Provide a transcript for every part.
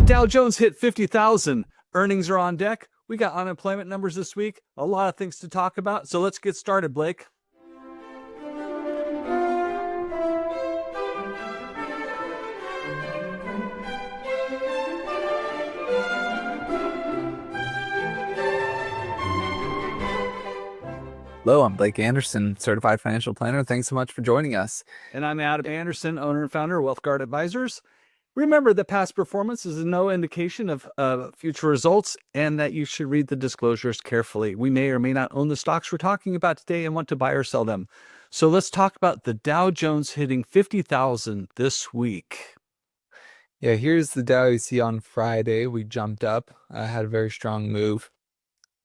Dow Jones hit 50,000. Earnings are on deck. We got unemployment numbers this week. A lot of things to talk about. So let's get started, Blake. Hello, I'm Blake Anderson, Certified Financial Planner. Thanks so much for joining us. And I'm Abbott Anderson, owner and founder of WealthGuard Advisors. Remember that past performance is no indication of future results and that you should read the disclosures carefully. We may or may not own the stocks we're talking about today and want to buy or sell them. So let's talk about the Dow Jones hitting 50,000 this week. Yeah, here's the Dow you see on Friday. We jumped up, had a very strong move,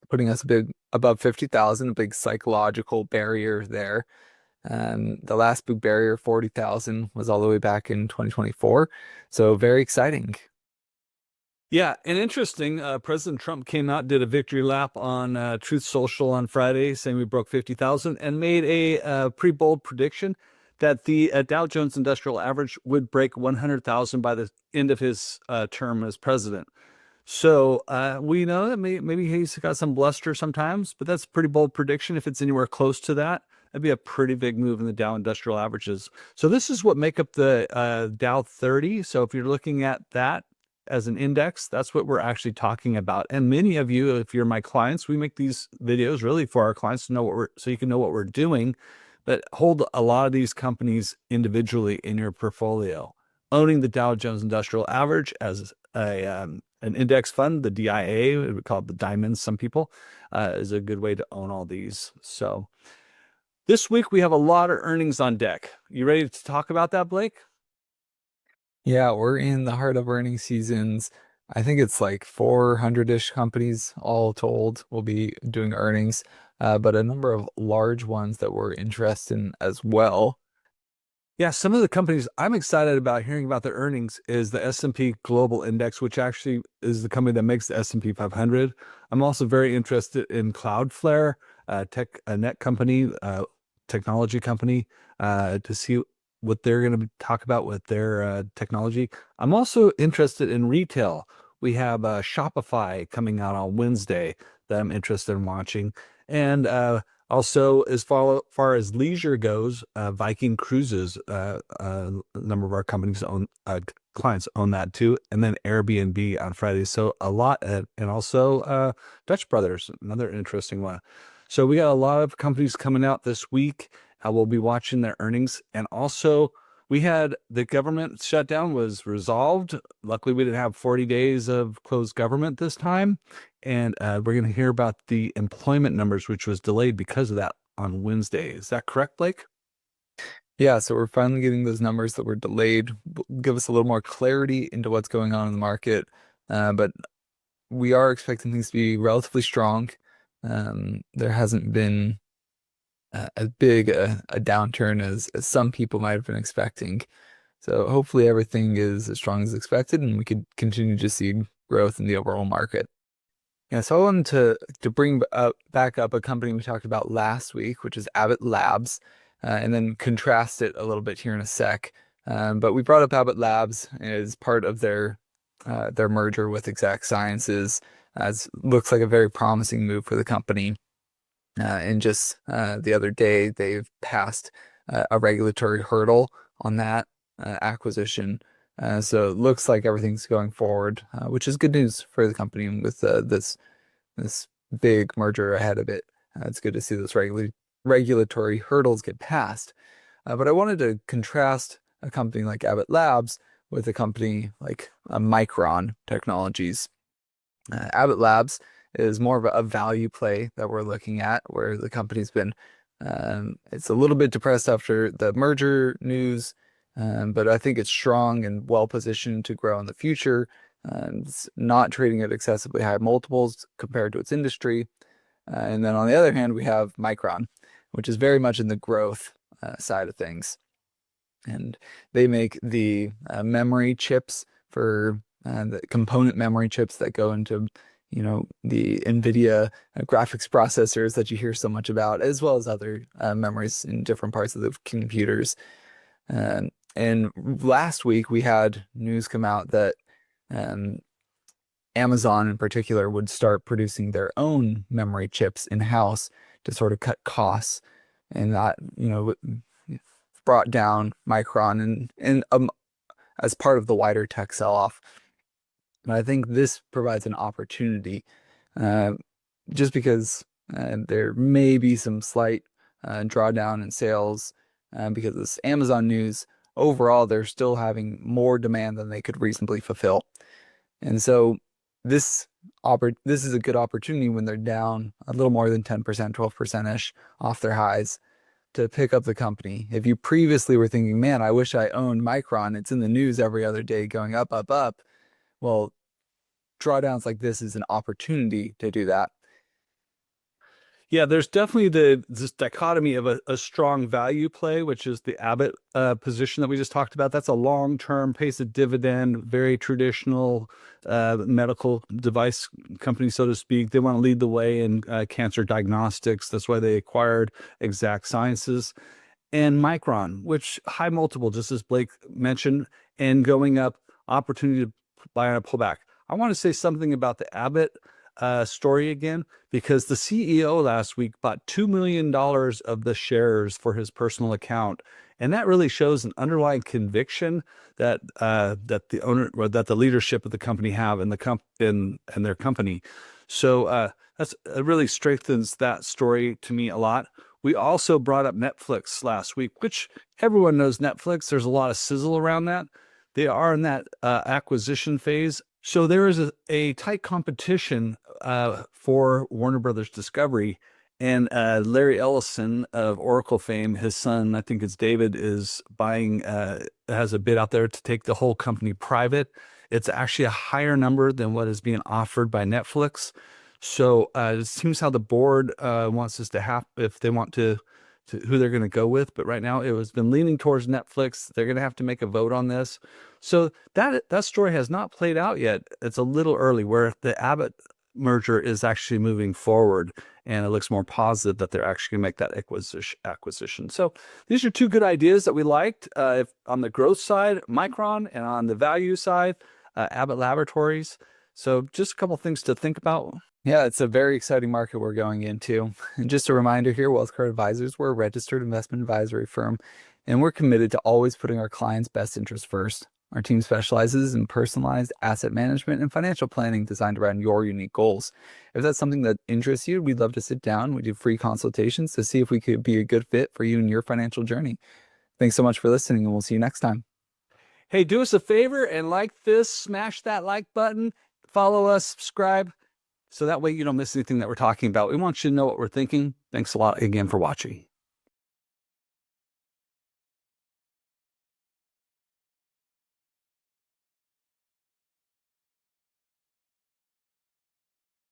putting us a bit above 50,000, a big psychological barrier there. The last big barrier, 40,000, was all the way back in 2024. So very exciting. Yeah, and interesting, President Trump came out, did a victory lap on Truth Social on Friday, saying we broke 50,000 and made a pretty bold prediction that the Dow Jones Industrial Average would break 100,000 by the end of his term as president. So we know that maybe he's got some bluster sometimes, but that's a pretty bold prediction. If it's anywhere close to that, that'd be a pretty big move in the Dow Industrial Averages. So this is what make up the Dow 30. So if you're looking at that as an index, that's what we're actually talking about. And many of you, if you're my clients, we make these videos really for our clients to know so you can know what we're doing, but hold a lot of these companies individually in your portfolio. Owning the Dow Jones Industrial Average as an index fund, the DIA, we call it the diamonds, some people, is a good way to own all these. So this week we have a lot of earnings on deck. You ready to talk about that, Blake? Yeah, we're in the heart of earnings seasons. I think it's like 400-ish companies all told will be doing earnings, but a number of large ones that we're interested in as well. Yeah, some of the companies I'm excited about hearing about their earnings is the S&P Global Index, which actually is the company that makes the S&P 500. I'm also very interested in Cloudflare, a net company, technology company, to see what they're going to talk about with their technology. I'm also interested in retail. We have Shopify coming out on Wednesday that I'm interested in watching. And also, as far as leisure goes, Viking Cruises, a number of our companies clients own that too. And then Airbnb on Friday. So a lot, and also Dutch Brothers, another interesting one. So we got a lot of companies coming out this week. We'll be watching their earnings. And also, we had the government shutdown was resolved. Luckily, we didn't have 40 days of closed government this time. And we're going to hear about the employment numbers, which was delayed because of that on Wednesday. Is that correct, Blake? Yeah, so we're finally getting those numbers that were delayed, give us a little more clarity into what's going on in the market. But we are expecting things to be relatively strong. There hasn't been as big a downturn as some people might have been expecting. So hopefully everything is as strong as expected and we could continue to see growth in the overall market. Yeah, so I wanted to bring back up a company we talked about last week, which is Abbott Labs, and then contrast it a little bit here in a sec. But we brought up Abbott Labs as part of their merger with Exact Sciences, as looks like a very promising move for the company. And just the other day, they've passed a regulatory hurdle on that acquisition. So it looks like everything's going forward, which is good news for the company with this big merger ahead of it. It's good to see those regulatory hurdles get passed. But I wanted to contrast a company like Abbott Labs with a company like Micron Technologies. Abbott Labs is more of a value play that we're looking at, where the company's been, it's a little bit depressed after the merger news, but I think it's strong and well positioned to grow in the future. It's not trading at excessively high multiples compared to its industry. And then on the other hand, we have Micron, which is very much in the growth side of things. And they make the memory chips for the component memory chips that go into, the NVIDIA graphics processors that you hear so much about, as well as other memories in different parts of the computers. And last week we had news come out that Amazon in particular would start producing their own memory chips in-house to sort of cut costs, and that, brought down Micron and as part of the wider tech sell-off. But I think this provides an opportunity, just because there may be some slight drawdown in sales because of this Amazon news. Overall, they're still having more demand than they could reasonably fulfill. And so this is a good opportunity when they're down a little more than 10%, 12%-ish off their highs to pick up the company. If you previously were thinking, man, I wish I owned Micron, it's in the news every other day going up, up, up. Well, drawdowns like this is an opportunity to do that. Yeah, there's definitely this dichotomy of a strong value play, which is the Abbott position that we just talked about. That's a long-term, pays a dividend, very traditional medical device company, so to speak. They want to lead the way in cancer diagnostics. That's why they acquired Exact Sciences. And Micron, which high multiple, just as Blake mentioned, and going up, opportunity to buy on a pullback. I want to say something about the Abbott story again, because the CEO last week bought $2 million of the shares for his personal account. And that really shows an underlying conviction that the owner or that the leadership of the company have in their company. So it really strengthens that story to me a lot. We also brought up Netflix last week, which everyone knows Netflix. There's a lot of sizzle around that. They are in that acquisition phase. So there is a tight competition for Warner Brothers Discovery, and Larry Ellison of Oracle fame, his son, I think it's David, is buying, has a bid out there to take the whole company private. It's actually a higher number than what is being offered by Netflix. So it seems how the board wants this to happen, if they want to who they're going to go with. But right now it has been leaning towards Netflix. They're going to have to make a vote on this. So that story has not played out yet. It's a little early, where the Abbott merger is actually moving forward, and it looks more positive that they're actually going to make that acquisition. So these are two good ideas that we liked. If on the growth side, Micron, and on the value side, Abbott Laboratories. So just a couple things to think about. Yeah, it's a very exciting market we're going into. And just a reminder here, WealthGuard Advisors, we're a registered investment advisory firm, and we're committed to always putting our clients' best interests first. Our team specializes in personalized asset management and financial planning designed around your unique goals. If that's something that interests you, we'd love to sit down. We do free consultations to see if we could be a good fit for you and your financial journey. Thanks so much for listening, and we'll see you next time. Hey, do us a favor and like this, smash that like button, follow us, subscribe, so that way you don't miss anything that we're talking about. We want you to know what we're thinking. Thanks a lot again for watching.